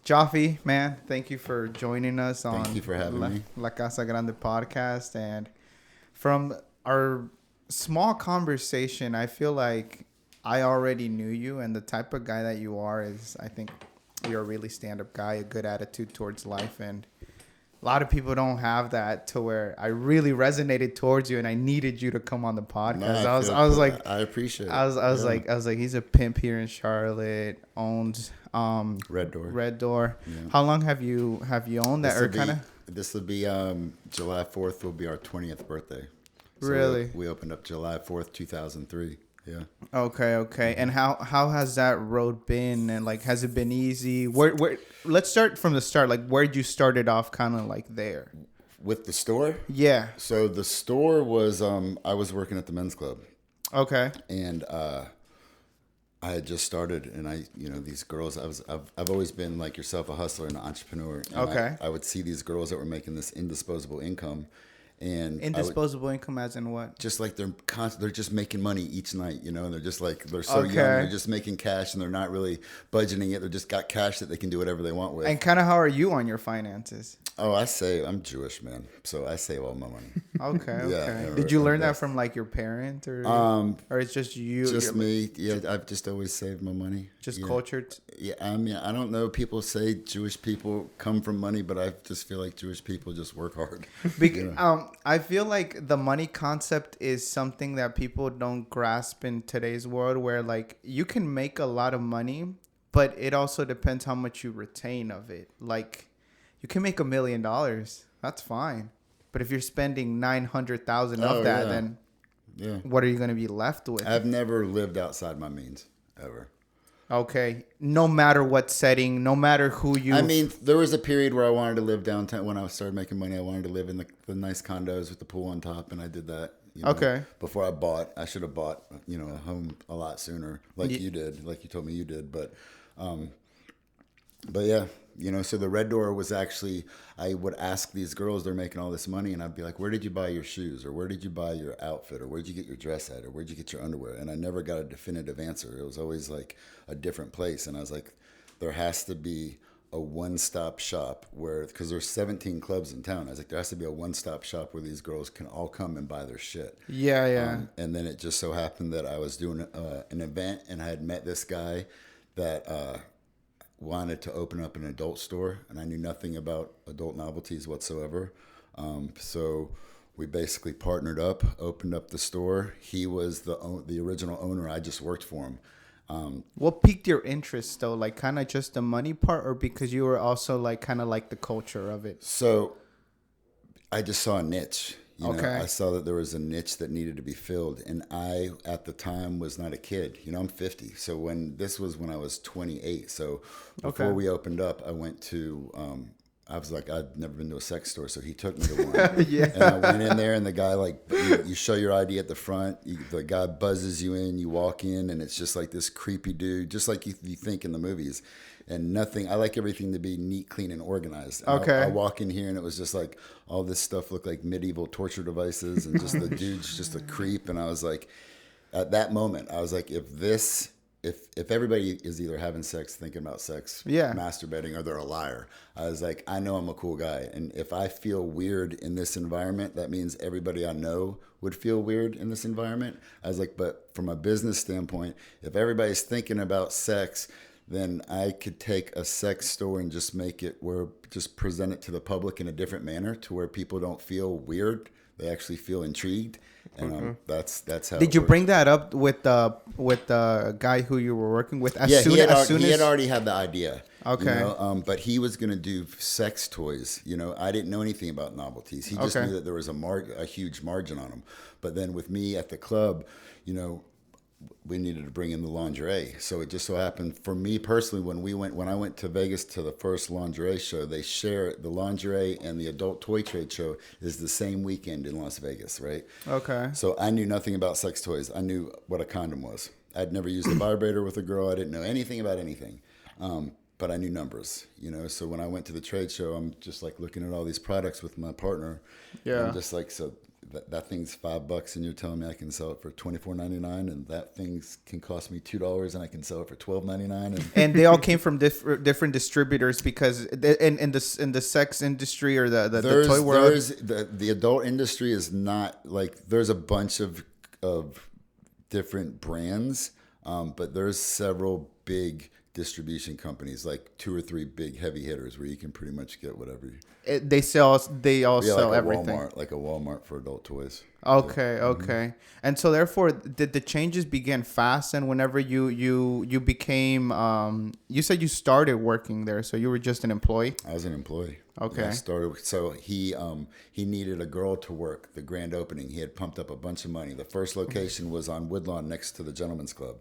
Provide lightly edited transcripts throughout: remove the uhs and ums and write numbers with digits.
Joffe, man, thank you for joining us Thank on you for having me. La Casa Grande podcast. And from our small conversation, I feel like I already knew you, and the type of guy that you are is, I think, you're a really stand-up guy, a good attitude towards life, and a lot of people don't have that. To where I really resonated towards you, and I needed you to come on the No, podcast. I was like, I appreciate it. I was like, he's a pimp here in Charlotte, owns Red Door. Red Door. Yeah. How long have you owned that, This or will kind be of July 4th will be our 20th birthday. So really? we opened up July 4th, 2003. Yeah. Okay. And how has that road been? And like, has it been easy? Where? Let's start from the start. Like, where'd you started off? Kind of like there. With the store? Yeah. So the store was I was working at the men's club, Okay. and I had just started, and these girls. I've always been like yourself, a hustler and an entrepreneur. And Okay. I would see these girls that were making this indisposable income, and Indisposable income, as in what? just like they're just making money each night, and they're just like they're so young, Okay. they're just making cash, and they're not really budgeting it. They're just got cash that they can do whatever they want with. And kind of how are you on your finances? Oh, I'm Jewish, man, so I save all my money. Okay. Yeah, Did you learn that that's- from like your parent, or it's just you? Just me. Yeah, I've just always saved my money. Just Yeah. cultured. Yeah, I mean, I don't know. People say Jewish people come from money, but I just feel like Jewish people just work hard. I feel like the money concept is something that people don't grasp in today's world, where like you can make a lot of money, but it also depends how much you retain of it. Like you can make $1 million, that's fine, but if you're spending 900,000 of Oh, that, yeah. then Yeah, what are you going to be left with? I've never lived outside my means ever. Okay, no matter what setting, no matter who you. I mean, there was a period where I wanted to live downtown. When I started making money, I wanted to live in the nice condos with the pool on top, and I did that. Okay. Before I should have bought, a home a lot sooner, like you did, like you told me you did. But yeah, so the Red Door was actually, I would ask these girls, they're making all this money, and I'd be like, where did you buy your shoes? Or where did you buy your outfit? Or where'd you get your dress at? Or where'd you get your underwear? And I never got a definitive answer. It was always like a different place. And I was like, there has to be a one-stop shop because there's 17 clubs in town. I was like, there has to be a one-stop shop where these girls can all come and buy their shit. Yeah. And then it just so happened that I was doing an event, and I had met this guy that wanted to open up an adult store, and I knew nothing about adult novelties whatsoever. So we basically partnered up, opened up the store. He was the original owner. I just worked for him. What piqued your interest though? Like kind of just the money part, or because you were also like kind of like the culture of it? So I just saw a niche. Okay. I saw that there was a niche that needed to be filled, and I at the time was not a kid. I'm 50, so when I was 28. So before Okay. we opened up, I went to. I was like, I'd never been to a sex store, so he took me to one. Yeah. And I went in there, and the guy you show your ID at the front. The guy buzzes you in. You walk in, and it's just like this creepy dude, just like you think in the movies. And nothing. I like everything to be neat, clean, and organized. And Okay. I walk in here, and it was just like all this stuff looked like medieval torture devices, and just the dude's just a creep. And I was like, at that moment, I was like, if everybody is either having sex, thinking about sex, Yeah. masturbating, or they're a liar, I was like, I know I'm a cool guy, and if I feel weird in this environment, that means everybody I know would feel weird in this environment. I was like, but from a business standpoint, if everybody's thinking about sex, then I could take a sex store and just just present it to the public in a different manner, to where people don't feel weird. They actually feel intrigued. And that's how. Did you bring that up with the guy who you were working with? He had already had the idea. Okay. But he was going to do sex toys. I didn't know anything about novelties. He just Okay. knew that there was a huge margin on them. But then with me at the club, we needed to bring in the lingerie. So it just so happened for me personally, when I went to Vegas to the first lingerie show, they share the lingerie and the adult toy trade show is the same weekend in Las Vegas, right? Okay. So I knew nothing about sex toys. I knew what a condom was. I'd never used a vibrator with a girl. I didn't know anything about anything. But I knew numbers, So when I went to the trade show, I'm just like looking at all these products with my partner. Yeah. I'm just like, so that thing's $5 and you're telling me I can sell it for $24.99, and that thing can cost me $2 and I can sell it for $12.99. And they all came from different distributors because in the sex industry or the toy world. The adult industry is not like, there's a bunch of different brands, but there's several big distribution companies, like 2 or 3 big heavy hitters where you can pretty much get whatever. They all sell like everything. Like a Walmart for adult toys. Okay, Yeah. okay. And so therefore, did the changes begin fast? And whenever you became, you said you started working there, so you were just an employee? I was an employee. Okay. Yeah, I started. So he needed a girl to work the grand opening. He had pumped up a bunch of money. The first location was on Woodlawn next to the Gentleman's Club.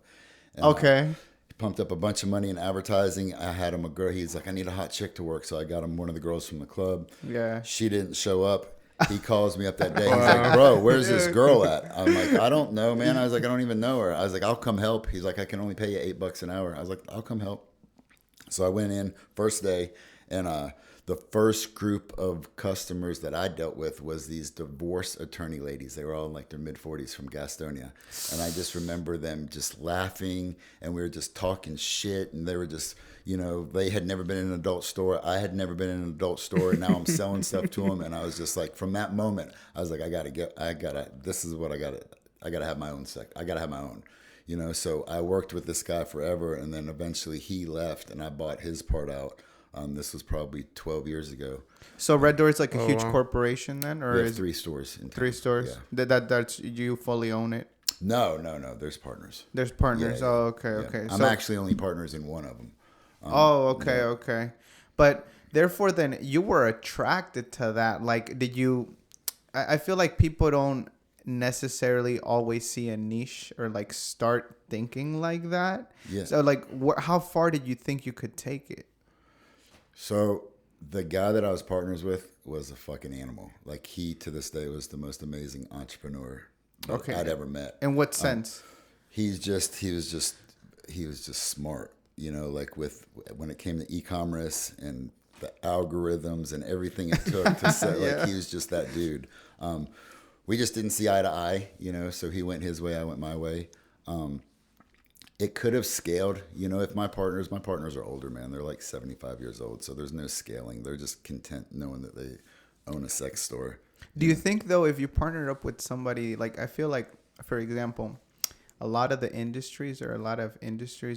And, okay. Pumped up a bunch of money in advertising. I had him a girl. He's like, I need a hot chick to work. So I got him one of the girls from the club. Yeah. She didn't show up. He calls me up that day. He's like, bro, where's this girl at? I'm like, I don't know, man. I was like, I don't even know her. I was like, I'll come help. He's like, I can only pay you $8 an hour. I was like, I'll come help. So I went in first day, and the first group of customers that I dealt with was these divorce attorney ladies. They were all in like their mid-40s from Gastonia. And I just remember them just laughing, and we were just talking shit, and they were just, you know, they had never been in an adult store. I had never been in an adult store, and now I'm selling stuff to them. And I was just like, from that moment, I was like, this is what I gotta have my own I gotta have my own. You know, so I worked with this guy forever, and then eventually he left, and I bought his part out. This was probably 12 years ago. So Red Door is like a huge corporation then, or We have is 3 stores. 3 stores? Yeah. That's you fully own it. No. There's partners. There's partners. Yeah, Oh, okay, yeah. okay. I'm actually only partners in one of them. Okay. But therefore, then you were attracted to that. Like, did you? I feel like people don't necessarily always see a niche or like start thinking like that. Yeah. So like, how far did you think you could take it? So the guy that I was partners with was a fucking animal. Like, he to this day was the most amazing entrepreneur I'd ever met. In what sense? He was just smart. You know, like when it came to e-commerce and the algorithms and everything it took to set, like, he was just that dude. We just didn't see eye to eye, you know, so he went his way, I went my way. It could have scaled, you know, if my partners are older, man. They're like 75 years old, so there's no scaling. They're just content knowing that they own a sex store. Do you think, though, if you partnered up with somebody, like, I feel like, for example, a lot of industries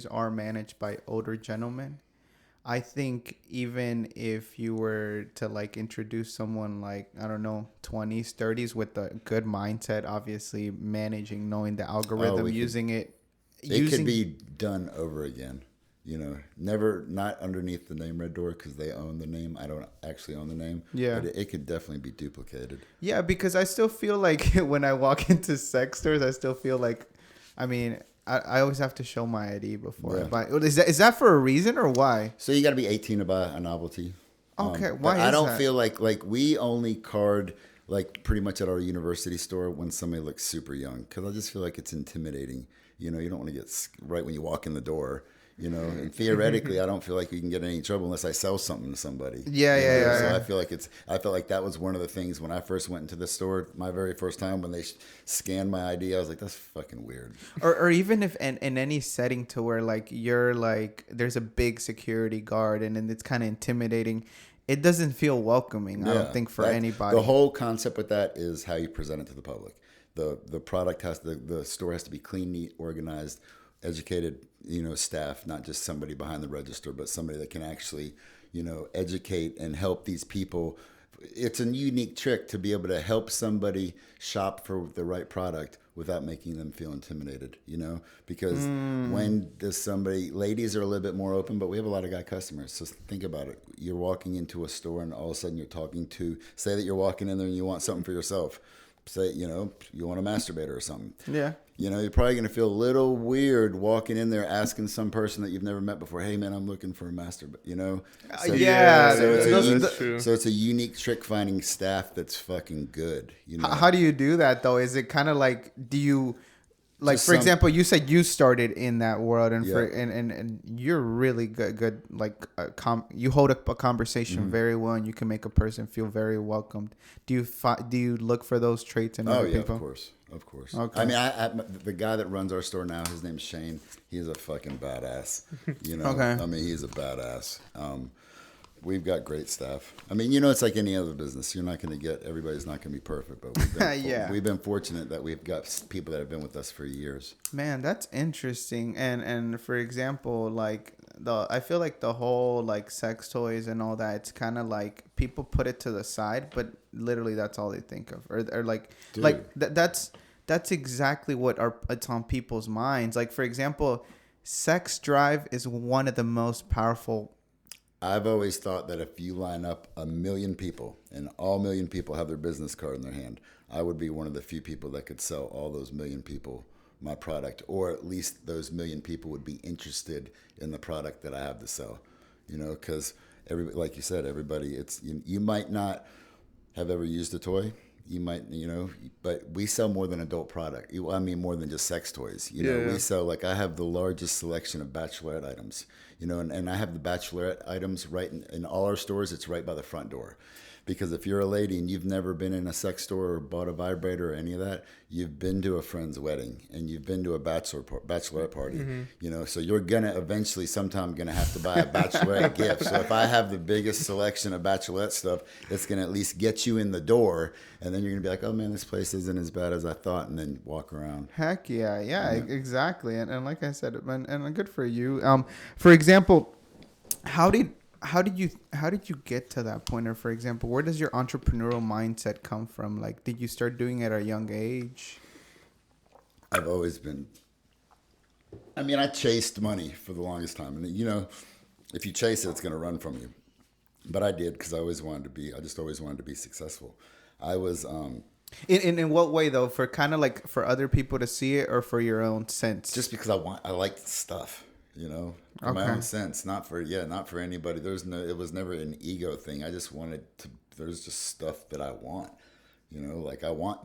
are managed by older gentlemen. I think even if you were to like introduce someone like, I don't know, 20s, 30s with a good mindset, obviously managing, knowing the algorithm, it could be done over again. You know, not underneath the name Red Door, because they own the name. I don't actually own the name. Yeah. But it could definitely be duplicated. Yeah, because I still feel like when I walk into sex stores, I still feel like, I mean, I always have to show my ID before I buy. Is that for a reason or why? So you got to be 18 to buy a novelty. Okay, why is I don't that? feel like we only card like pretty much at our university store when somebody looks super young, because I just feel like it's intimidating. You know, you don't want to get right when you walk in the door. You know, and theoretically, I don't feel like we can get in any trouble unless I sell something to somebody. Yeah. So I felt like that was one of the things when I first went into the store, my very first time, when they scanned my ID, I was like, that's fucking weird. Or even if in any setting to where like you're like, there's a big security guard and it's kind of intimidating. It doesn't feel welcoming, I don't think, for anybody. The whole concept with that is how you present it to the public. The product the store has to be clean, neat, organized, educated, you know, staff, not just somebody behind the register, but somebody that can actually, you know, educate and help these people. It's a unique trick to be able to help somebody shop for the right product without making them feel intimidated, you know, because when does ladies are a little bit more open, but we have a lot of guy customers. So think about it. You're walking into a store and all of a sudden you're talking to, say that you're walking in there and you want something for yourself. Say, you know, you want a masturbator or something. Yeah. You know, you're probably going to feel a little weird walking in there asking some person that you've never met before, hey, man, I'm looking for a masturbator, you know? So, so it's a unique trick finding staff that's fucking good. You know? How do you do that, though? Is it kind of like, like for example, you said you started in that world, and Yeah. and you're really good like you hold up a conversation very well, and you can make a person feel very welcomed. Do you look for those traits in other people? Of course. Okay. I mean, the guy that runs our store now, his name's Shane. He's a fucking badass. You know, Okay. I mean, he's a badass. We've got great staff. I mean, you know, it's like any other business. You're not going to get, everybody's not going to be perfect, but we've been fortunate that we've got people that have been with us for years. Man, that's interesting. And for example, like I feel like the whole like sex toys and all that, it's kind of like people put it to the side, but literally that's all they think of, or like Dude. that's exactly what it's on people's minds. Like for example, sex drive is one of the most powerful. I've always thought that if you line up 1 million people and all 1 million people have their business card in their hand, I would be one of the few people that could sell all those 1 million people my product, or at least those 1 million people would be interested in the product that I have to sell. You know, because like you said, everybody, you might not have ever used a toy. You might, you know, but we sell more than adult product. I mean, more than just sex toys. You know, we sell, like, I have the largest selection of bachelorette items, you know, and I have the bachelorette items right in all our stores. It's right by the front door. Because if you're a lady and you've never been in a sex store or bought a vibrator or any of that, you've been to a friend's wedding and you've been to a bachelorette party, you know, so you're going to eventually sometime going to have to buy a bachelorette gift. So if I have the biggest selection of bachelorette stuff, it's going to at least get you in the door, and then you're going to be like, oh man, this place isn't as bad as I thought, and then walk around. Heck yeah. Exactly. And like I said, and good for you. For example, how did you get to that point? Or for example, where does your entrepreneurial mindset come from? Like, did you start doing it at a young age? I've always been, I mean, I chased money for the longest time. And, you know, if you chase it, it's going to run from you. But I did, because I just always wanted to be successful. I was, In what way though? For kind of like for other people to see it, or for your own sense? just because I liked stuff, you know, for my own sense, not for anybody. It was never an ego thing. I just wanted to, there's just stuff that I want, you know, like I want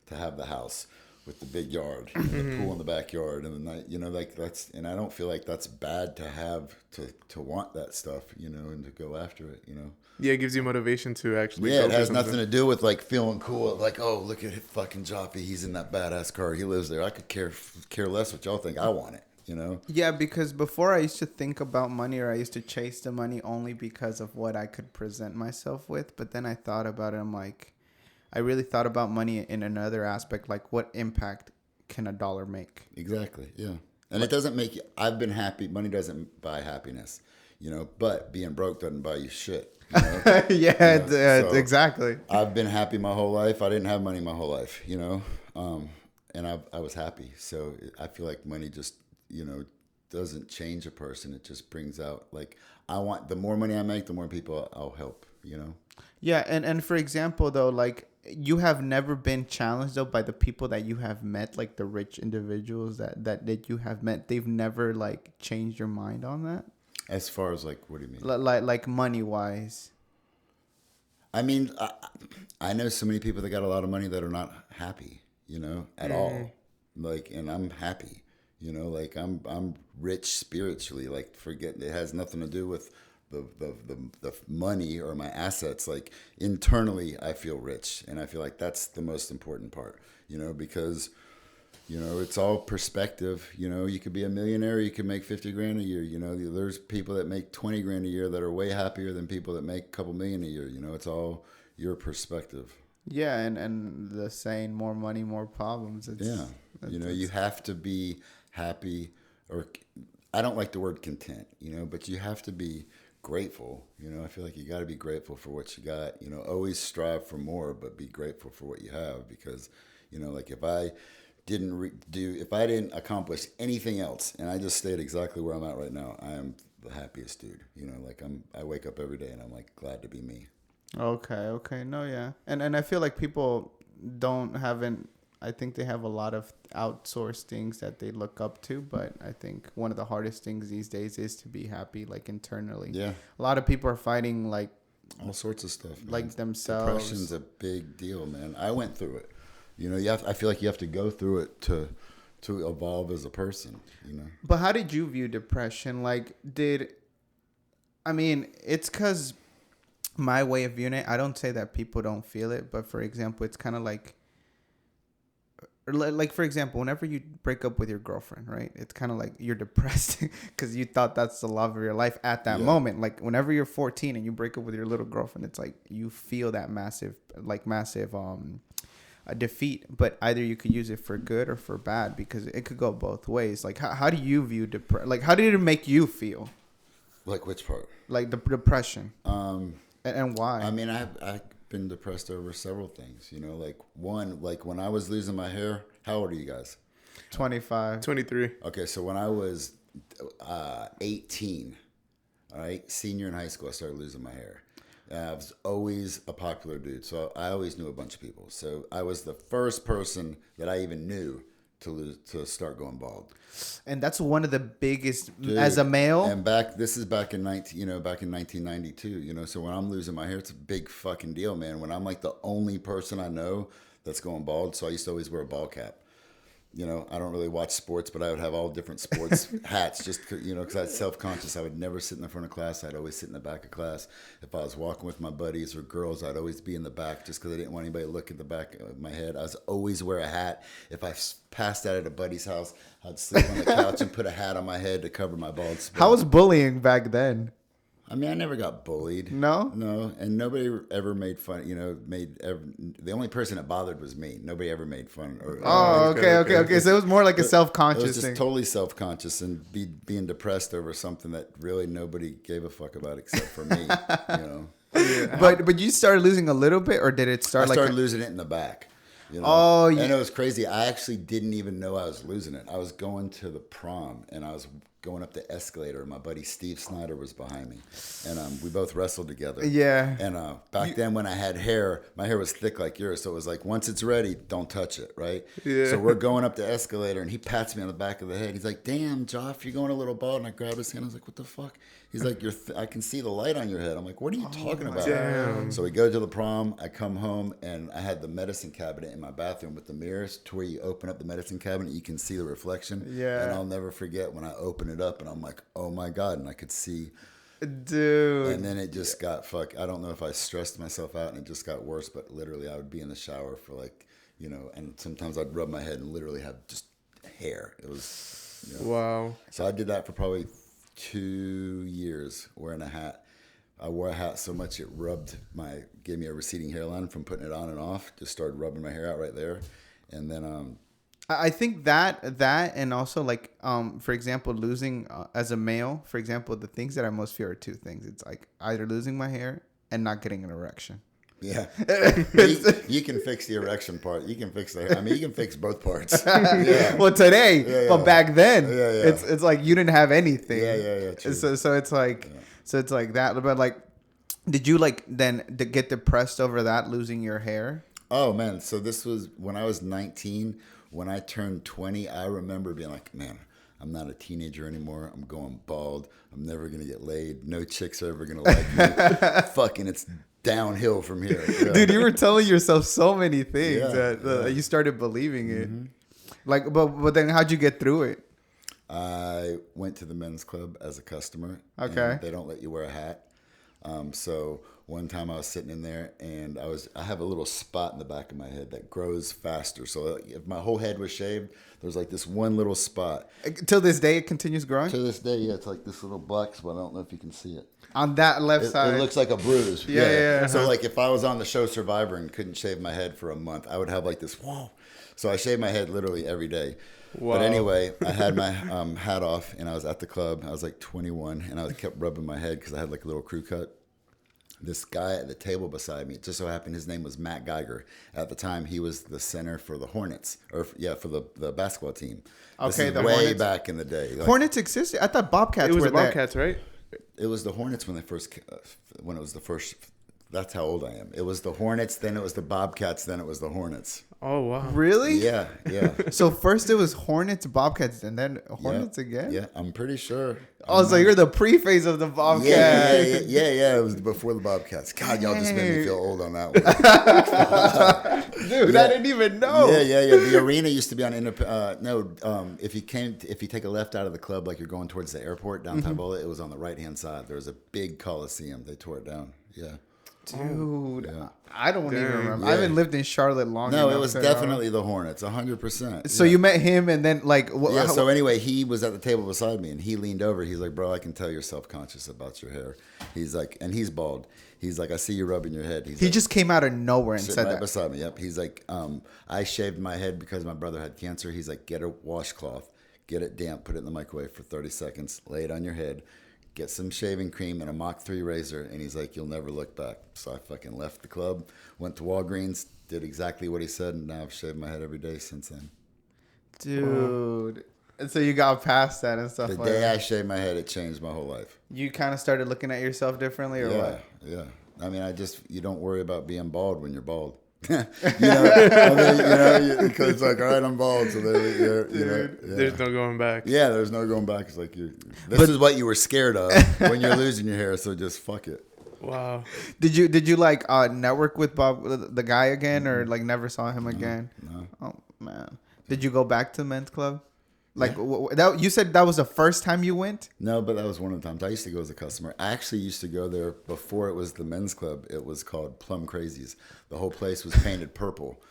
to have the house with the big yard and the pool in the backyard and the night, you know, like and I don't feel like that's bad to have, to want that stuff, you know, and to go after it, you know. Yeah, it gives you motivation to actually. Yeah, it has nothing to do with like feeling cool. Like, oh, look at fucking Joffe. He's in that badass car. He lives there. I could care less what y'all think. I want it, you know? Yeah, because before I used to think about money, or I used to chase the money only because of what I could present myself with. But then I thought about it. I'm like, I really thought about money in another aspect, like what impact can a dollar make? Exactly, yeah. And it doesn't make you, I've been happy. Money doesn't buy happiness, you know, but being broke doesn't buy you shit. You know? So exactly. I've been happy my whole life. I didn't have money my whole life, you know, and I was happy. So I feel like money just, you know, doesn't change a person. It just brings out, like, the more money I make, the more people I'll help, you know? Yeah. And for example, though, like, you have never been challenged though by the people that you have met, like the rich individuals that you have met. They've never like changed your mind on that. As far as, like, what do you mean? Like money wise. I mean, I know so many people that got a lot of money that are not happy, you know, at all. Like, and I'm happy, you know, like I'm rich spiritually. Like, forget, it has nothing to do with the money or my assets. Like, internally, I feel rich, and I feel like that's the most important part, you know, because, you know, it's all perspective. You know, you could be a millionaire, you could make 50 grand a year. You know, there's people that make 20 grand a year that are way happier than people that make a couple million a year. You know, it's all your perspective. Yeah, and the saying, more money, more problems. You know, you have to be happy, or I don't like the word content, you know, but you have to be grateful. You know, I feel like you got to be grateful for what you got. You know, always strive for more, but be grateful for what you have, because, you know, like if I didn't accomplish anything else and I just stayed exactly where I'm at right now, I am the happiest dude. You know, like I wake up every day and I'm like glad to be me. Okay. No, yeah. And I feel like people I think they have a lot of outsourced things that they look up to, but I think one of the hardest things these days is to be happy, like internally. Yeah. A lot of people are fighting like all sorts of stuff, man. Like themselves. Depression's a big deal, man. I went through it. You know, I feel like you have to go through it to to evolve as a person, But how did you view depression? Like, it's because my way of viewing it, I don't say that people don't feel it, but for example, it's kind of like for example, whenever you break up with your girlfriend, right? It's kind of like you're depressed because you thought that's the love of your life at that moment. Like whenever you're 14 and you break up with your little girlfriend, it's like you feel that massive a defeat. But either you could use it for good or for bad, because it could go both ways. Like how do you view depression? Like how did it make you feel? Like which part? Like the depression. And why? I mean, I've been depressed over several things. Like one, like when I was losing my hair. How old are you guys? 25. 23. Okay, so when I was 18, all right, senior in high school, I started losing my hair. I was always a popular dude, so I always knew a bunch of people. So I was the first person that I even knew to start going bald. And that's one of the biggest, Dude, as a male. And this is back in 1992. So when I'm losing my hair, it's a big fucking deal, man. When I'm like the only person I know that's going bald, so I used to always wear a ball cap. I don't really watch sports, but I would have all different sports hats just, because I was self-conscious. I would never sit in the front of class. I'd always sit in the back of class. If I was walking with my buddies or girls, I'd always be in the back just because I didn't want anybody to look at the back of my head. I was always wear a hat. If I passed out at a buddy's house, I'd sleep on the couch and put a hat on my head to cover my bald spot. How was bullying back then? I mean, I never got bullied. No? No, and nobody ever made fun, the only person that bothered was me. Nobody ever made fun. Okay. So it was more like a self-conscious It was just thing. totally self-conscious and being depressed over something that really nobody gave a fuck about except for me, Yeah. But you started losing a little bit, or did it start I started losing it in the back. Oh, and it was crazy. I actually didn't even know I was losing it. I was going to the prom, and I was going up the escalator, and my buddy Steve Snyder was behind me, and we both wrestled together. Yeah. And back then, when I had hair, my hair was thick like yours, so it was like, once it's ready, don't touch it, right? Yeah. So we're going up the escalator, and he pats me on the back of the head. He's like, "Damn, Joffe, you're going a little bald." And I grabbed his hand. I was like, "What the fuck?" He's like, I can see the light on your head. I'm like, "What are you talking about?" Damn. So we go to the prom. I come home, and I had the medicine cabinet in my bathroom with the mirrors to where you open up the medicine cabinet, you can see the reflection. Yeah. And I'll never forget when I open it up, and I'm like, "Oh my God." And I could see. Dude. And then it just got I don't know if I stressed myself out and it just got worse, but literally I would be in the shower for and sometimes I'd rub my head and literally have just hair. It was, Wow. So I did that for probably 2 years wearing a hat. I wore a hat so much it gave me a receding hairline from putting it on and off. Just started rubbing my hair out right there. And then, I think that and also like for example, losing as a male, for example, the things that I most fear are two things. It's like either losing my hair and not getting an erection. yeah, you can fix the erection part. You can fix the hair. I mean, you can fix both parts. Yeah. Well, today, Yeah. but back then, Yeah. it's like you didn't have anything. Yeah. True. So it's like that. But like, did you then get depressed over that, losing your hair? Oh man, so this was when I was 19. When I turned 20, I remember being like, "Man, I'm not a teenager anymore. I'm going bald. I'm never gonna get laid. No chicks are ever gonna like me. Fucking, it's downhill from here." Yeah. Dude, you were telling yourself so many things Yeah. that you started believing it. Like, but then how'd you get through it? I went to the men's club as a customer. Okay. And they don't let you wear a hat. So one time I was sitting in there and I have a little spot in the back of my head that grows faster. So if my whole head was shaved, there's like this one little spot. Till this day, it continues growing? To this day, yeah, it's like this little black spot. I don't know if you can see it. On that left side. It looks like a bruise. Yeah. So like if I was on the show Survivor and couldn't shave my head for a month, I would have like this, whoa. So I shave my head literally every day. Wow. But anyway, I had my hat off and I was at the club. I was like 21 and I kept rubbing my head because I had like a little crew cut. This guy at the table beside me, it just so happened his name was Matt Geiger. At the time, he was the center for the Hornets, for the basketball team. This Okay, is the way Hornets. back in the day. Like, Hornets existed? I thought Bobcats It was were the Bobcats, right? it was the Hornets when it was the first. That's how old I am. It was the Hornets, then it was the Bobcats, then it was the Hornets. Oh wow. Really? Yeah, yeah. So first it was Hornets, Bobcats, and then Hornets again? Yeah, I'm pretty sure. Oh, so you're the pre-phase of the Bobcats. Yeah. It was before the Bobcats. God, y'all just made me feel old on that one. Dude, I didn't even know. Yeah. The arena used to be on if you take a left out of the club, like you're going towards the airport downtown BOA, it was on the right hand side. There was a big coliseum. They tore it down. Yeah. Dude, Yeah. I don't even remember. Yeah. I haven't lived in Charlotte long enough. No, it was to definitely the Hornets, 100%. So you met him, and then like, Yeah. So anyway, he was at the table beside me, and he leaned over. He's like, "Bro, I can tell you're self-conscious about your hair." He's like, and he's bald. He's like, "I see you rubbing your head." he just came out of nowhere and sitting said right that. beside me. Yep. He's like, I shaved my head because my brother had cancer. He's like, get a washcloth, get it damp, put it in the microwave for 30 seconds, lay it on your head, get some shaving cream and a Mach 3 razor, and he's like, you'll never look back. So I fucking left the club, went to Walgreens, did exactly what he said, and now I've shaved my head every day since then. Dude. And so you got past that and stuff The like day that. I shaved my head, it changed my whole life. You kind of started looking at yourself differently, or what? Yeah. I mean, you don't worry about being bald when you're bald. Because it's like, all right, I'm bald, so There's no going back. Yeah, there's no going back. It's like this is what you were scared of when you're losing your hair, so just fuck it. Wow. Did you like network with Bob, the guy again, or like never saw him again? No. Oh man. Did you go back to the men's club? Like that, you said that was the first time you went? No, but that was one of the times. I used to go as a customer. I actually used to go there before it was the men's club. It was called Plum Crazies. The whole place was painted purple.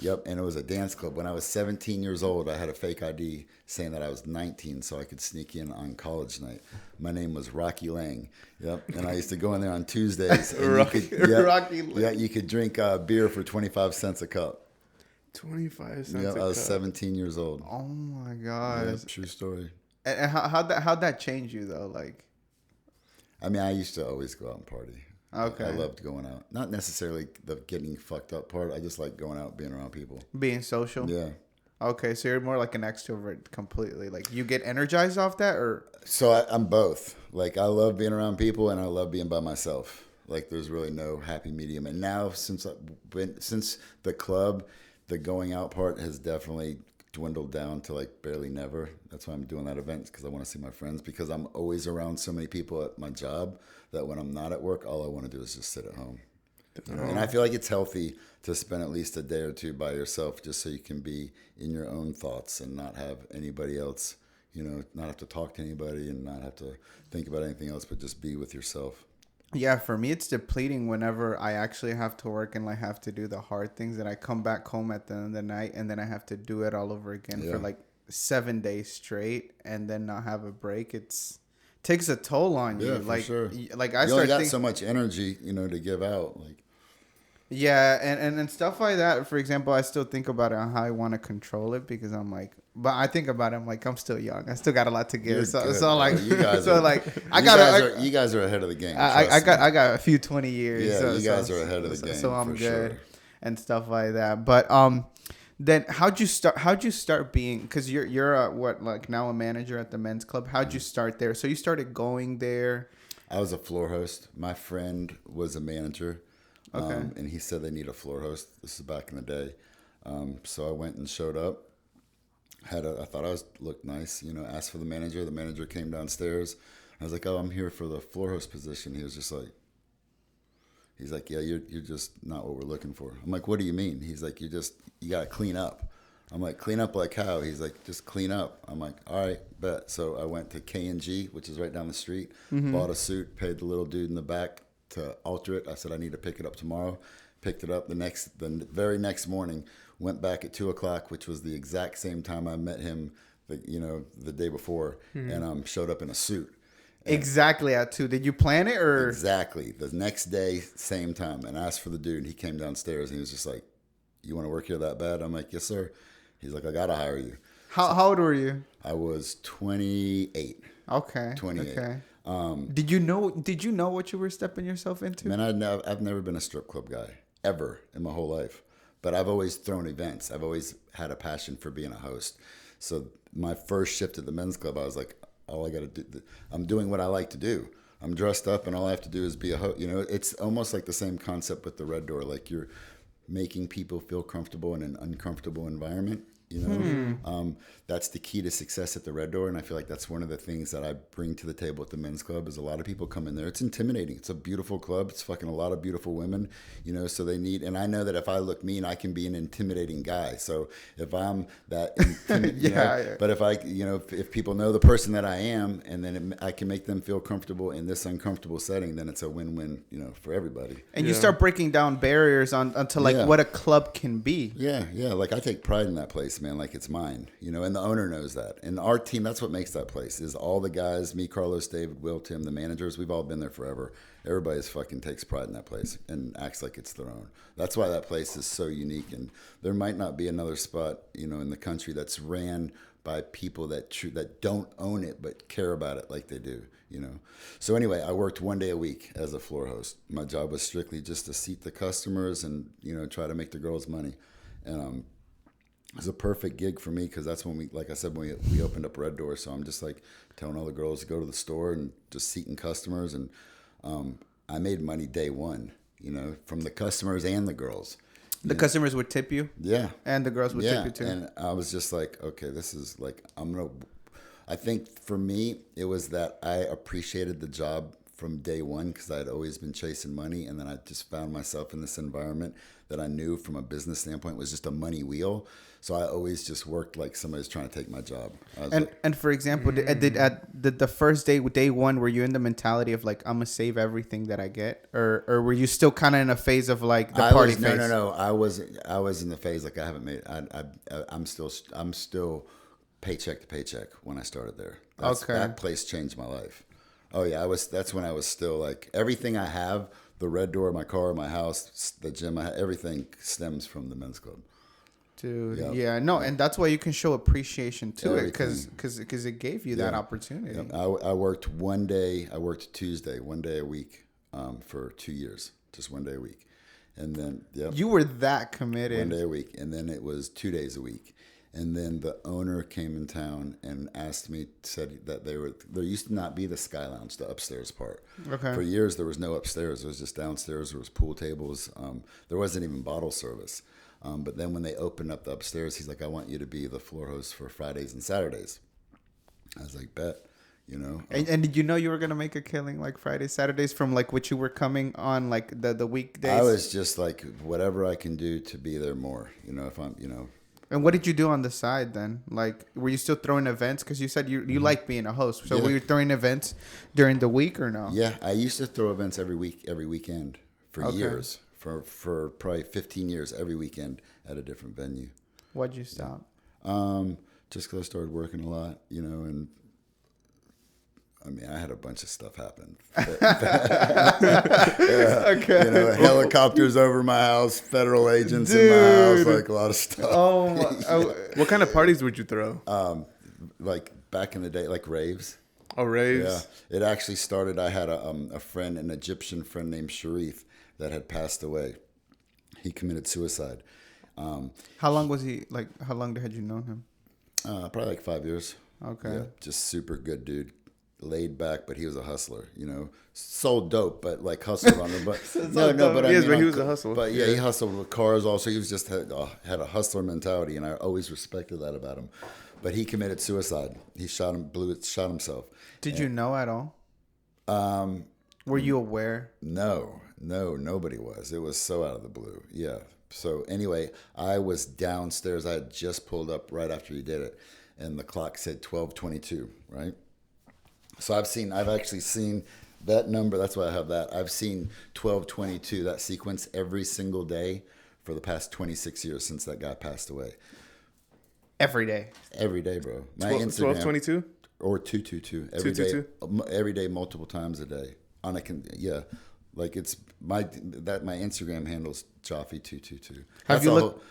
Yep, and it was a dance club. When I was 17 years old, I had a fake ID saying that I was 19 so I could sneak in on college night. My name was Rocky Lang. Yep, and I used to go in there on Tuesdays. And Rocky Lang. Yeah, you could drink beer for 25 cents a cup. 25 cents. Yeah, I was 17 years old. Oh my gosh. Yep, true story. And how'd that change you though? Like, I mean, I used to always go out and party. Okay. I loved going out. Not necessarily the getting fucked up part. I just like going out, being around people. being social? Yeah. Okay, so you're more like an extrovert completely. Like you get energized off that, or So I'm both. Like I love being around people and I love being by myself. Like there's really no happy medium. And now since the club, the going out part has definitely dwindled down to like barely never. That's why I'm doing that event, because I want to see my friends, because I'm always around so many people at my job that when I'm not at work, all I want to do is just sit at home. And I feel like it's healthy to spend at least a day or two by yourself, just so you can be in your own thoughts and not have anybody else, not have to talk to anybody and not have to think about anything else, but just be with yourself. yeah, for me it's depleting whenever I actually have to work and like have to do the hard things, and I come back home at the end of the night and then I have to do it all over again for like 7 days straight and then not have a break. Takes a toll on you. Yeah, for like sure. Like I You start only got thinking, so much energy, to give out. Like, yeah, and stuff like that. For example, I still think about it on how I want to control it, because I'm like, but I think about it, I'm like, I'm still young. I still got a lot to give. You're So good, like, bro. You guys so are- like, you guys are ahead of the game. I trust got me. I got a few 20 years. Yeah, you guys are ahead of the game. So I'm for good sure. and stuff like that. But then how'd you start being? Because you're now a manager at the men's club. How'd you start there? So you started going there. I was a floor host. My friend was a manager. Okay. And he said they need a floor host. This is back in the day. So I went and showed up. I thought I looked nice, asked for the manager. The manager came downstairs. I was like, oh, I'm here for the floor host position. He was just like, he's like, yeah, you're just not what we're looking for. I'm like, what do you mean? He's like, you got to clean up. I'm like, clean up like how? He's like, just clean up. I'm like, all right, bet. So I went to K&G, which is right down the street, bought a suit, paid the little dude in the back to alter it. I said, I need to pick it up tomorrow. Picked it up the very next morning, went back at 2:00, which was the exact same time I met him, the day before, and showed up in a suit. Exactly at 2. Did you plan it or? Exactly. The next day, same time, and I asked for the dude. He came downstairs and he was just like, you want to work here that bad? I'm like, yes, sir. He's like, I got to hire you. How old were you? I was 28. Okay. 28. Okay. Did you know what you were stepping yourself into? Man, I've never been a strip club guy, ever in my whole life. But I've always thrown events. I've always had a passion for being a host. So my first shift at the men's club, I was like, all I got to do, I'm doing what I like to do. I'm dressed up and all I have to do is be a host. It's almost like the same concept with the Red Door. Like you're making people feel comfortable in an uncomfortable environment. You know, that's the key to success at the Red Door. And I feel like that's one of the things that I bring to the table at the men's club is a lot of people come in there. It's intimidating. It's a beautiful club. It's fucking a lot of beautiful women, you know, so they need, and I know that if I look mean, I can be an intimidating guy. So if I'm that, Yeah. but if I, you know, if people know the person that I am, and then I can make them feel comfortable in this uncomfortable setting, then it's a win-win, you know, for everybody. And you start breaking down barriers onto like what a club can be. Yeah. Like I take pride in that place, man. Like it's mine, you know, and the owner knows that. And our team, that's what makes that place is all the guys, me, Carlos, David, Will, Tim, the managers, we've all been there forever. Everybody's fucking takes pride in that place and acts like it's their own. That's why that place is so unique. And there might not be another spot, you know, in the country that's ran by people that don't own it but care about it like they do, you know. So anyway, I worked 1 day a week as a floor host. My job was strictly just to seat the customers and, you know, try to make the girls money. And it was a perfect gig for me because that's when we, like I said, when we opened up Red Door. So I'm just like telling all the girls to go to the store and just seating customers. And I made money day one, you know, from the customers and the girls. The customers would tip you? Yeah. And the girls would tip you too? And I was just like, okay, this is like, I think for me, it was that I appreciated the job from day one because I had always been chasing money. And then I just found myself in this environment that I knew from a business standpoint was just a money wheel. So I always just worked like somebody's trying to take my job. And for example, did the first day one, were you in the mentality of like, I'm going to save everything that I get? Or were you still kind of in a phase of like the party phase? No. I was in the phase like I haven't made, I'm still paycheck to paycheck when I started there. That place changed my life. Oh yeah, that's when I was still like everything I have, the Red Door, my car, my house, the gym, everything stems from the men's club. Dude, Yep. yeah, no, and that's why you can show appreciation to Everything. it because it gave you that opportunity. Yep. I worked Tuesday, 1 day a week for 2 years, just 1 day a week. And then, You were that committed. 1 day a week. And then it was 2 days a week. And then the owner came in town and asked me, said that there used to not be the Sky Lounge, the upstairs part. Okay. For years, there was no upstairs. There was just downstairs. There was pool tables. There wasn't even bottle service. But then when they opened up the upstairs, he's like, I want you to be the floor host for Fridays and Saturdays. I was like, bet, you know. And did you know you were going to make a killing like Fridays, Saturdays from like what you were coming on like the weekdays? I was just like, whatever I can do to be there more, you know, if I'm, you know. And what did you do on the side then? Like, were you still throwing events? Because you said you like being a host. So were you throwing events during the week or no? Yeah, I used to throw events every weekend for years. For probably 15 years, every weekend at a different venue. Why'd you stop? Just because I started working a lot, you know, and I mean, I had a bunch of stuff happen. Okay. You know, helicopters over my house, federal agents in my house, like a lot of stuff. Oh, What kind of parties would you throw? Like back in the day, like raves. Oh, raves? Yeah. It actually started, I had a friend, an Egyptian friend named Sharif that had passed away. He committed suicide. how long was he, like, how long had you known him? Probably like 5 years. Okay. Yeah, just super good dude. Laid back, but he was a hustler, you know. Sold dope, but like hustled on them. But but Yes, but he was a hustler. But yeah, he hustled with cars also. He was just had a hustler mentality, and I always respected that about him. But he committed suicide. He shot himself. Did you know at all? Were you aware? No, nobody was. It was so out of the blue. Yeah. So anyway, I was downstairs. I had just pulled up right after he did it, and the clock said 12:22. Right. So I've actually seen that number. That's why I have that. I've seen 12:22, that sequence, every single day for the past 26 years since that guy passed away. Every day. Every day, bro. My 12:22 or 222 every day. Every day, multiple times a day. Like it's my Instagram handle's Joffe222.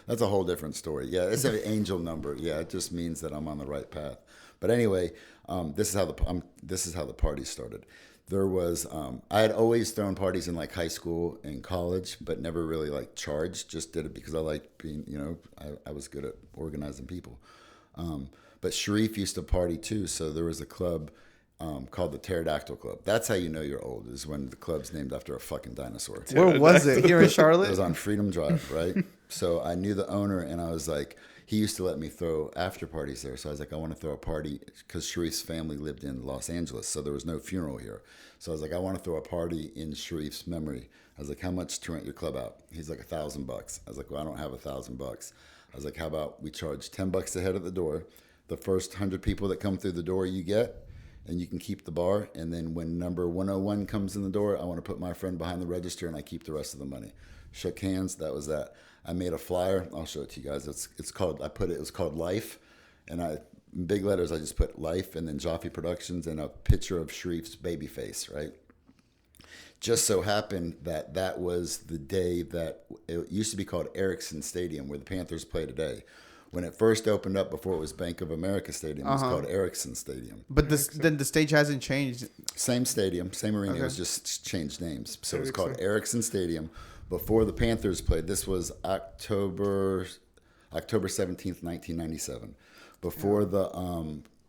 That's a whole different story. Yeah, it's an angel number. Yeah, it just means that I'm on the right path. But anyway, this is how the party started. There was I had always thrown parties in like high school and college, but never really like charged. Just did it because I liked being, you know, I was good at organizing people. But Sharif used to party too, so there was a club called the Pterodactyl Club. That's how you know you're old, is when the club's named after a fucking dinosaur. Where was it? Here in It Charlotte? was on Freedom Drive, right? So I knew the owner, and I was like, he used to let me throw after parties there. So I was like, I want to throw a party, because Sharif's family lived in Los Angeles, so there was no funeral here. So I was like, I want to throw a party in Sharif's memory. I was like, how much to rent your club out? He's like, $1,000. I was like, well, I don't have $1,000. I was like, how about we charge $10 a head at the door? The first 100 people that come through the door you get, and you can keep the bar. And then when number 101 comes in the door, I want to put my friend behind the register, and I keep the rest of the money. Shook hands. That was that. I made a flyer. I'll show it to you guys. It's called, it was called Life. And in big letters, I just put Life and then Joffe Productions and a picture of Sharif's baby face, right? Just so happened that was the day that it used to be called Ericsson Stadium, where the Panthers play today. When it first opened up, before it was Bank of America Stadium, it was called Ericsson Stadium. But then the stage hasn't changed. Same stadium, same arena. It was just changed names. So it was called Ericsson Stadium. Before the Panthers played, this was October 17th, 1997. Before the,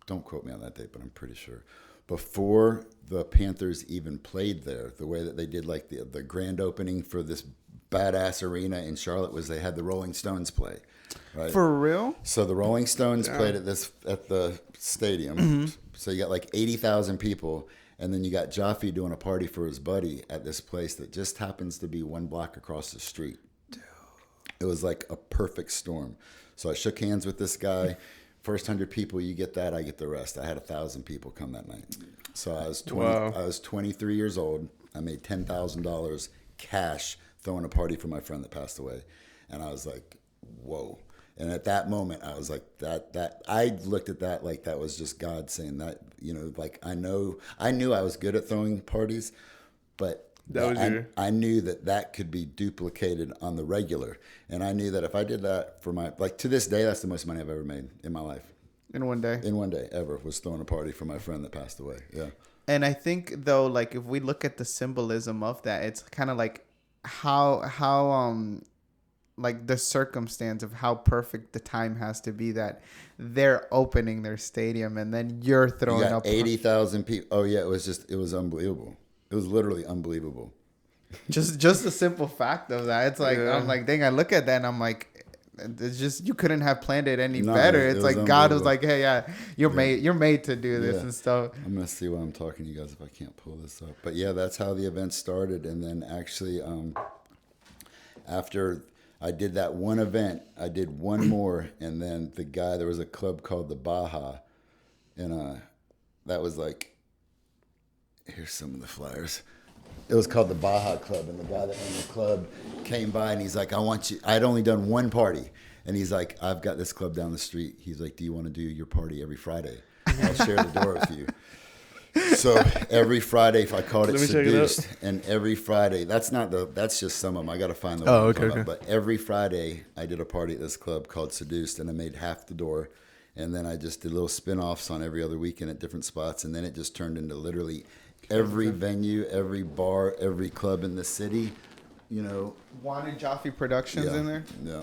don't quote me on that date, but I'm pretty sure. Before the Panthers even played there, the way that they did like the grand opening for this badass arena in Charlotte was they had the Rolling Stones play. Right. For real? So the Rolling Stones played at the stadium. Mm-hmm. So you got like 80,000 people, and then you got Joffe doing a party for his buddy at this place that just happens to be one block across the street. Dude. It was like a perfect storm. So I shook hands with this guy. First 100 people, you get that, I get the rest. I had 1,000 people come that night. So I was 23 years old. I made $10,000 cash throwing a party for my friend that passed away, and I was like, whoa. And at that moment, I was like, that I looked at that like that was just God saying that, like I knew I was good at throwing parties, but I knew that could be duplicated on the regular. And I knew that if I did that for to this day, that's the most money I've ever made in my life. In one day? In one day, ever, was throwing a party for my friend that passed away. Yeah. And I think, though, like, if we look at the symbolism of that, it's kind of like how like the circumstance of how perfect the time has to be that they're opening their stadium and then you're throwing up 80,000 people. Oh yeah, it was unbelievable. It was literally unbelievable. Just the simple fact of that. It's like, I'm like, dang, I look at that and I'm like, it's just, you couldn't have planned it any better. It's like God was like, hey, you're made to do this and stuff. I'm gonna see why I'm talking to you guys if I can't pull this up. But yeah, that's how the event started. And then actually, after I did that one event, I did one more, and then there was a club called the BOA, and that was like, here's some of the flyers. It was called the BOA Club, and the guy that owned the club came by, and he's like, I want you. I'd only done one party, and he's like, I've got this club down the street. He's like, do you want to do your party every Friday? I'll share the door with you. So every Friday, if I called it Seduced, and every Friday, that's just some of them. I got to find the one. Okay. But every Friday, I did a party at this club called Seduced, and I made half the door. And then I just did little spin-offs on every other weekend at different spots. And then it just turned into literally every venue, every bar, every club in the city, Wanted Joffe Productions in there? Yeah.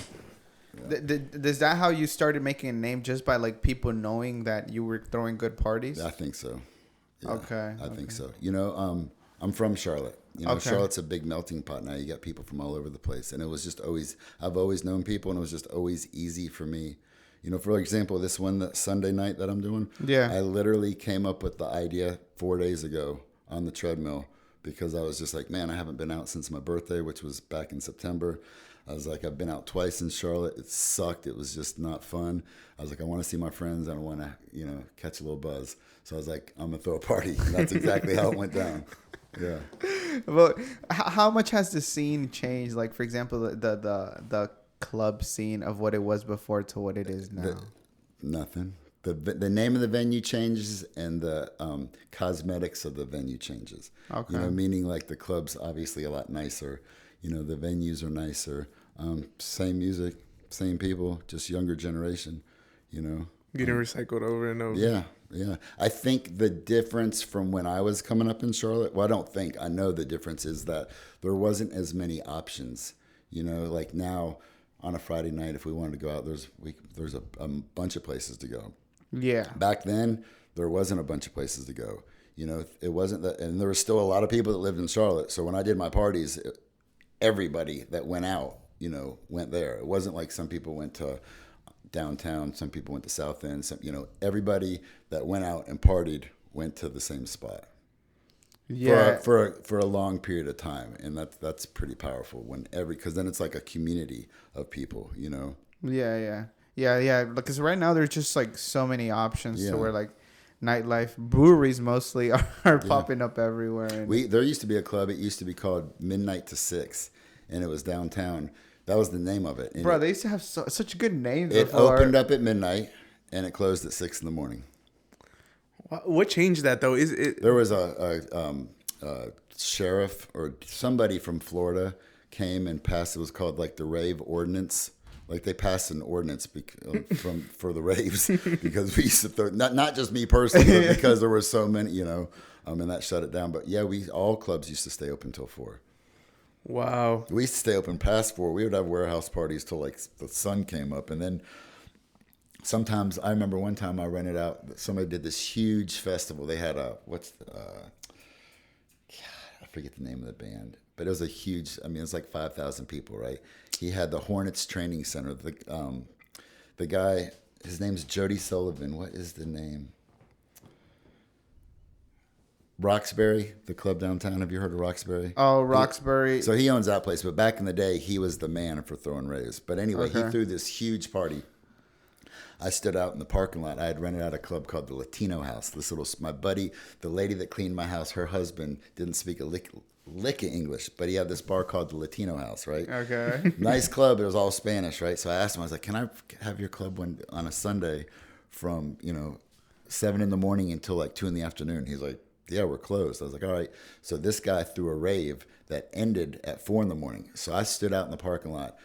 Is that how you started making a name, just by like people knowing that you were throwing good parties? I think so. Yeah, okay. I think so. I'm from Charlotte. Charlotte's a big melting pot now. You got people from all over the place. And it was just I've always known people, and it was just always easy for me. For example, this one Sunday night that I'm doing, I literally came up with the idea 4 days ago on the treadmill, because I was just like, man, I haven't been out since my birthday, which was back in September. I was like, I've been out twice in Charlotte. It sucked. It was just not fun. I was like, I want to see my friends. I want to, catch a little buzz. So I was like, I'm going to throw a party. And that's exactly how it went down. Yeah. Well, how much has the scene changed? Like, for example, the club scene of what it was before to what it is now? Nothing. The name of the venue changes, and the cosmetics of the venue changes. Okay. Meaning like the club's obviously a lot nicer. The venues are nicer. Same music, same people, just younger generation. Getting recycled over and over. Yeah. I think the difference from when I was coming up in Charlotte, I know the difference is that there wasn't as many options. Like now on a Friday night, if we wanted to go out, there's a bunch of places to go. Yeah. Back then, there wasn't a bunch of places to go. It wasn't that, and there was still a lot of people that lived in Charlotte. So when I did my parties, everybody that went out, went there. It wasn't like some people went to downtown, some people went to South End, everybody that went out and partied went to the same spot. Yeah. For a long period of time, and that's pretty powerful because then it's like a community of people, Yeah. Because right now there's just like so many options Yeah. to where like nightlife breweries mostly are popping up everywhere. And There used to be a club. It used to be called Midnight to 6, and it was downtown. That was the name of it. And bro, they used to have such good names. it before. opened up at midnight, and it closed at 6 in the morning. What changed that though? Is it? There was a sheriff or somebody from Florida came and passed. It was called like the rave ordinance. Like they passed an ordinance for the raves because we used to throw, not just me personally, but because there were so many, and that shut it down. But yeah, all clubs used to stay open till 4. Wow. We used to stay open past 4. We would have warehouse parties till like the sun came up, and then sometimes I remember one time I rented out. Somebody did this huge festival. They had I forget the name of the band, but it was a huge. I mean, it's like 5,000 people, right? He had the Hornets Training Center. The guy, his name's Jody Sullivan. What is the name? Roxbury, the club downtown. Have you heard of Roxbury? Oh, Roxbury. So he owns that place. But back in the day, he was the man for throwing raves. But anyway, He threw this huge party. I stood out in the parking lot. I had rented out a club called the Latino House. My buddy, the lady that cleaned my house, her husband didn't speak a lick of English, but he had this bar called the Latino House, right? Okay. Nice club. It was all Spanish, right? So I asked him, I was like, can I have your club on a Sunday from, 7 in the morning until like 2 in the afternoon? He's like, yeah, we're closed. I was like, all right. So this guy threw a rave that ended at 4 in the morning. So I stood out in the parking lot,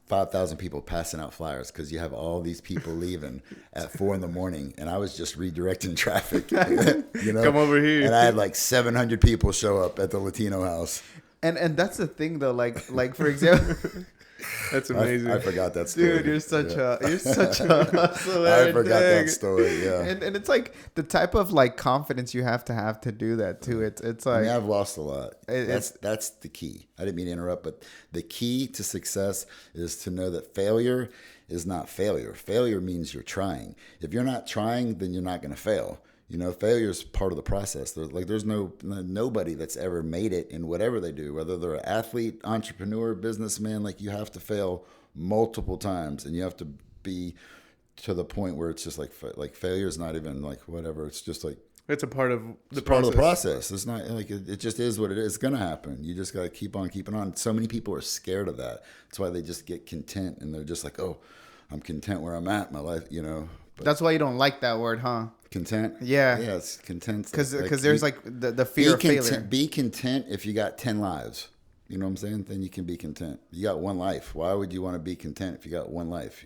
5,000 people passing out flyers because you have all these people leaving at 4 in the morning, and I was just redirecting traffic. Come over here. And I had like 700 people show up at the Latino House. And that's the thing though, like for example. That's amazing. I forgot that story. Dude, you're such a hustler. I forgot that story. Yeah, and it's like the type of like confidence you have to do that too. It's like I've lost a lot. That's the key. I didn't mean to interrupt, but the key to success is to know that failure is not failure. Failure means you're trying. If you're not trying, then you're not going to fail. Failure is part of the process. There's nobody that's ever made it in whatever they do, whether they're an athlete, entrepreneur, businessman. Like you have to fail multiple times, and you have to be to the point where it's just like failure is not even like whatever. It's just like it's a part of the part of the process. It's not like it just is what it is. It's gonna happen. You just gotta keep on keeping on. So many people are scared of that. That's why they just get content, and they're just like, oh, I'm content where I'm at in my life. But that's why you don't like that word, huh? Content. Yeah. It's content. Because there's like the fear of failure. Be content if you got 10 lives. You know what I'm saying? Then you can be content. You got one life. Why would you want to be content if you got one life?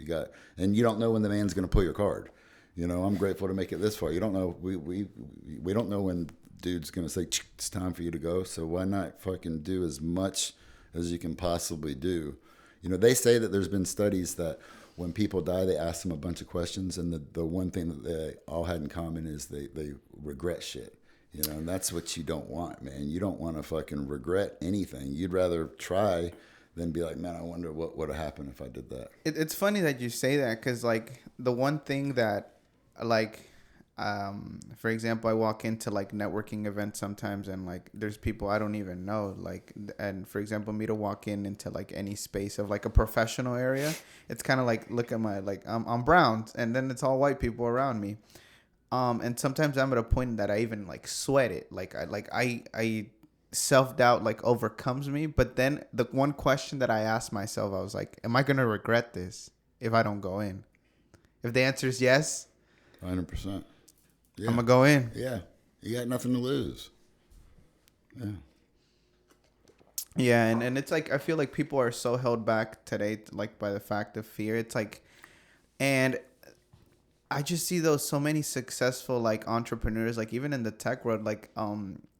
And you don't know when the man's going to pull your card. I'm grateful to make it this far. You don't know. We don't know when dude's going to say it's time for you to go. So why not fucking do as much as you can possibly do? They say that there's been studies that when people die, they ask them a bunch of questions, and the one thing that they all had in common is they regret shit. And that's what you don't want, man. You don't want to fucking regret anything. You'd rather try than be like, man, I wonder what would have happened if I did that. It's funny that you say that because, like, the one thing that, like, for example, I walk into, like, networking events sometimes and, like, there's people I don't even know. Like, and, for example, me to walk into, like, any space of, like, a professional area, it's kind of like, look at my, like, I'm brown, and then it's all white people around me. And sometimes I'm at a point that I even like sweat it. I self-doubt like overcomes me. But then the one question that I asked myself, I was like, am I going to regret this if I don't go in? If the answer is yes, 100%. Yeah. I'm going to go in. Yeah. You got nothing to lose. Yeah. Yeah. And it's like, I feel like people are so held back today, like by the fact of fear. It's like, and I just see so many successful like entrepreneurs, like even in the tech world, like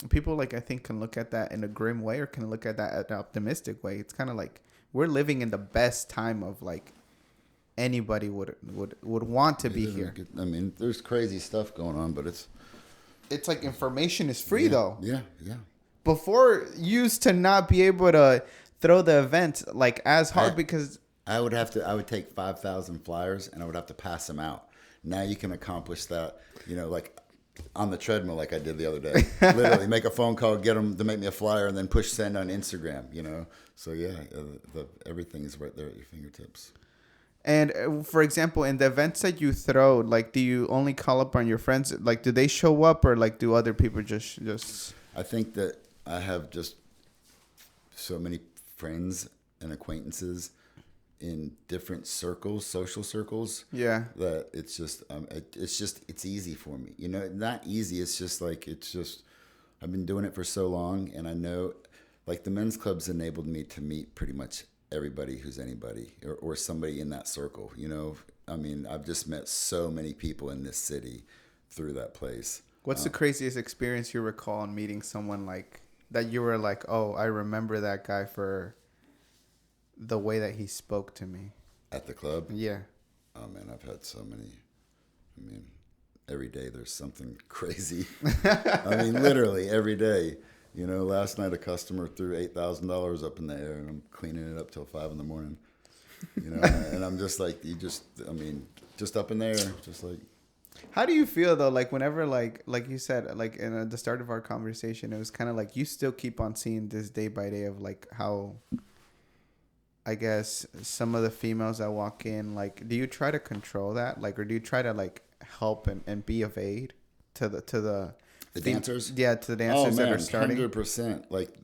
people like I think can look at that in a grim way or can look at that in an optimistic way. It's kind of like we're living in the best time of like anybody would want to be here. I mean, there's crazy stuff going on, but it's it's like information is free though. Yeah, yeah. Before used to not be able to throw the event like as hard I- because I would take 5,000 flyers and I would have to pass them out. Now you can accomplish that, like on the treadmill, like I did the other day. Literally make a phone call, get them to make me a flyer, and then push send on Instagram. So yeah, everything is right there at your fingertips. And for example, in the events that you throw, like, do you only call up on your friends? Like, do they show up, or like, do other people just? I think that I have just so many friends and acquaintances in different circles, social circles. Yeah. That it's easy for me. Not easy. It's just like I've been doing it for so long, and I know, like the men's clubs enabled me to meet pretty much everybody who's anybody or somebody in that circle. I've just met so many people in this city through that place. What's the craziest experience you recall in meeting someone like that? You were like, oh, I remember that guy for the way that he spoke to me At the club? Yeah. Oh man, I've had so many. Every day there's something crazy. Literally every day. Last night a customer threw $8,000 up in the air, and I'm cleaning it up till 5 a.m. And I'm just like, just up in there, just like. How do you feel though? Like whenever, like you said, like in the start of our conversation, it was kind of like you still keep on seeing this day by day of like how, I guess, some of the females that walk in, like, do you try to control that? Like, or do you try to like help and be of aid to the dancers? Yeah, to the dancers that are starting. 100%. Like,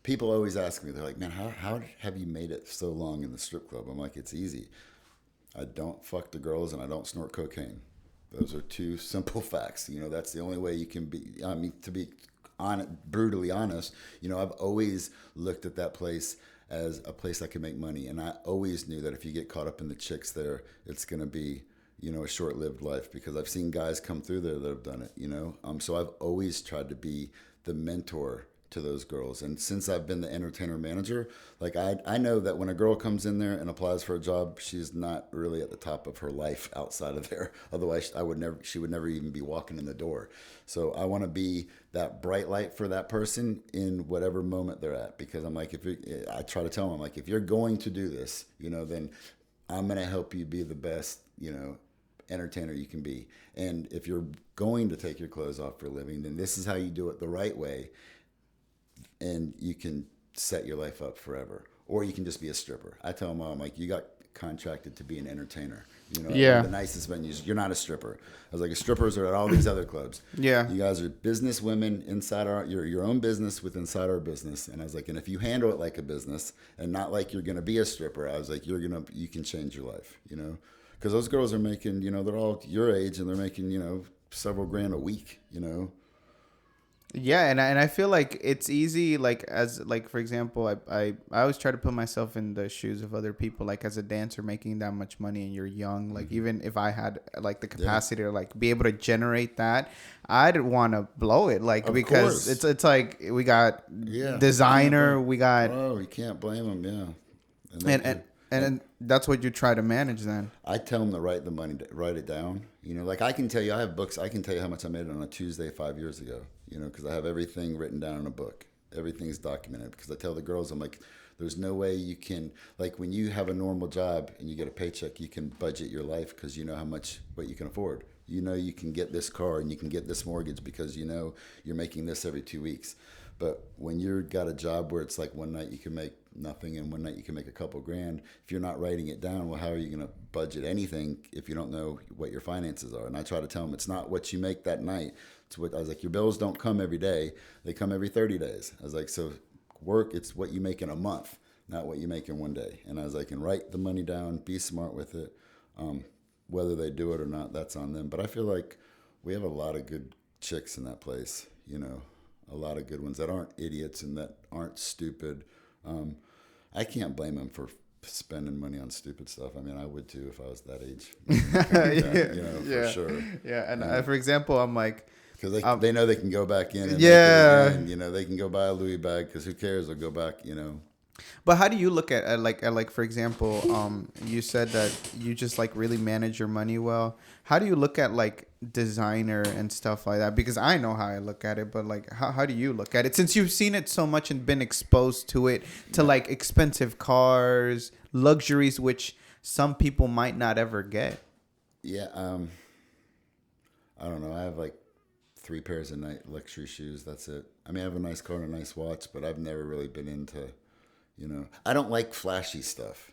people always ask me, they're like, man, how have you made it so long in the strip club? I'm like, it's easy. I don't fuck the girls and I don't snort cocaine. Those are two simple facts. That's the only way you can be. To be brutally honest, I've always looked at that place as a place I could make money. And I always knew that if you get caught up in the chicks there, it's going to be, a short-lived life, because I've seen guys come through there that have done it, So I've always tried to be the mentor to those girls. And since I've been the entertainer manager, like I know that when a girl comes in there and applies for a job, she's not really at the top of her life outside of there. Otherwise, she would never even be walking in the door. So I want to be that bright light for that person in whatever moment they're at, because I'm like, I try to tell them, like, if you're going to do this, then I'm going to help you be the best, entertainer you can be. And if you're going to take your clothes off for a living, then this is how you do it the right way. And you can set your life up forever. Or you can just be a stripper. I tell them all, I'm like, you got contracted to be an entertainer. Yeah. The nicest venues. You're not a stripper. I was like, strippers are at all these other clubs. Yeah. You guys are business women inside your own business with inside our business. And I was like, and if you handle it like a business and not like you're going to be a stripper, I was like, you can change your life, Because those girls are making, they're all your age, and they're making, several grand a week, Yeah, and I feel like it's easy, like, as like, for example, I always try to put myself in the shoes of other people, like as a dancer making that much money and you're young, like even if I had like the capacity to like be able to generate that, I'd want to blow it, like, because it's like we got designer, we got you can't blame them, and that's what you try to manage then. I tell them to write the money, write it down. Like I can tell you, I have books. I can tell you how much I made on a Tuesday 5 years ago. Because I have everything written down in a book. Everything's documented. Because I tell the girls, I'm like, there's no way you can, like, when you have a normal job and you get a paycheck, you can budget your life because you know what you can afford. You can get this car and you can get this mortgage because you're making this every 2 weeks. But when you've got a job where it's like one night you can make nothing and one night you can make a couple grand, if you're not writing it down, well, how are you going to budget anything if you don't know what your finances are? And I try to tell them, it's not what you make that night. It's what I was like, your bills don't come every day. They come every 30 days. I was like, so work, it's what you make in a month, not what you make in one day. And I was like, and write the money down, be smart with it. Whether they do it or not, that's on them. But I feel like we have a lot of good chicks in that place, a lot of good ones that aren't idiots and that aren't stupid. I can't blame them for spending money on stupid stuff. I would too if I was that age. For sure. Yeah, and for example, I'm like, because they know they can go back in and they can go buy a Louis bag because who cares? They'll go back, But how do you look at for example, you said that you just like really manage your money well. How do you look at like designer and stuff like that? Because I know how I look at it, but like how do you look at it since you've seen it so much and been exposed to it, to like expensive cars, luxuries which some people might not ever get? Yeah, I don't know. I have like 3 pairs of luxury shoes. That's it. I mean, I have a nice car and a nice watch, but I've never really been into, I don't like flashy stuff.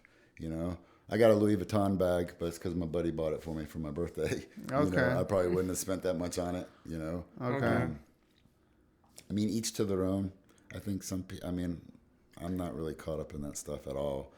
I got a Louis Vuitton bag, but it's because my buddy bought it for me for my birthday. Okay. I probably wouldn't have spent that much on it. Okay. I mean, each to their own. I think I'm not really caught up in that stuff at all.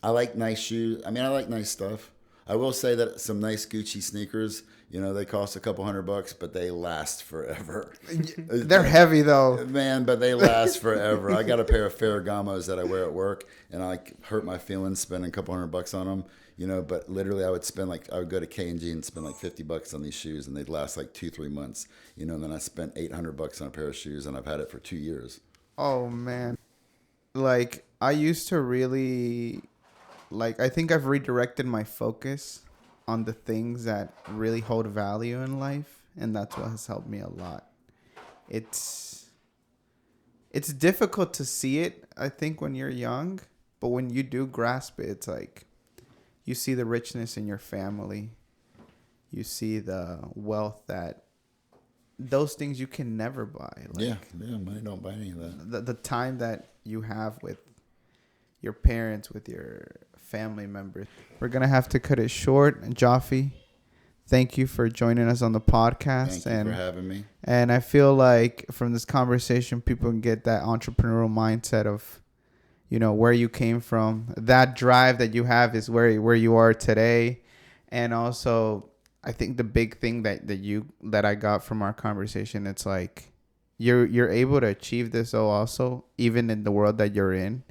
I like nice shoes. I mean, I like nice stuff. I will say that some nice Gucci sneakers, they cost a couple $100, but they last forever. They're heavy though. Man, but they last forever. I got a pair of Ferragamos that I wear at work, and I hurt my feelings spending a couple $100 on them, but literally I would go to K&G and spend like $50 on these shoes, and they'd last like 2-3 months, and then I spent $800 on a pair of shoes, and I've had it for 2 years. Oh man. Like I used to really I think I've redirected my focus on the things that really hold value in life, and that's what has helped me a lot. It's difficult to see it, I think, when you're young, but when you do grasp it, it's like you see the richness in your family. You see the wealth that those things you can never buy. Yeah, money don't buy any of that. The time that you have with your parents, with your family members. We're going to have to cut it short. And Joffe, thank you for joining us on the podcast. Thank you for having me. And I feel like from this conversation, people can get that entrepreneurial mindset of, where you came from. That drive that you have is where you are today. And also, I think the big thing that I got from our conversation, it's like you're able to achieve this also, even in the world that you're in.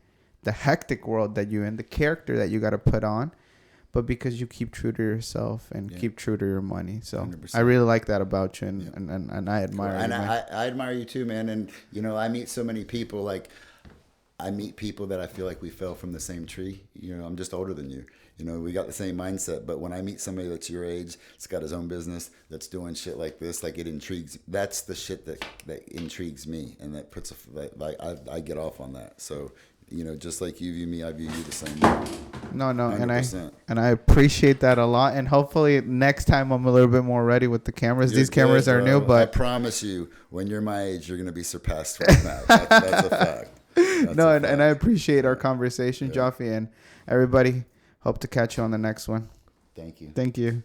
The hectic world that you're in, the character that you got to put on, but because you keep true to yourself and keep true to your money. So 100%. I really like that about you, and I admire you. And I admire you too, man. And, I meet so many people, I meet people that I feel like we fell from the same tree. I'm just older than you. We got the same mindset. But when I meet somebody that's your age, that's got his own business, that's doing shit like this, it intrigues. That's the shit that intrigues me, and that puts I get off on that. So, just like you view me, I view you the same way. No, 100%. and I appreciate that a lot. And hopefully next time I'm a little bit more ready with the cameras. These cameras are new, but I promise you, when you're my age, you're gonna be surpassed right now. That's a fact. And I appreciate our conversation, Joffe, and everybody. Hope to catch you on the next one. Thank you. Thank you.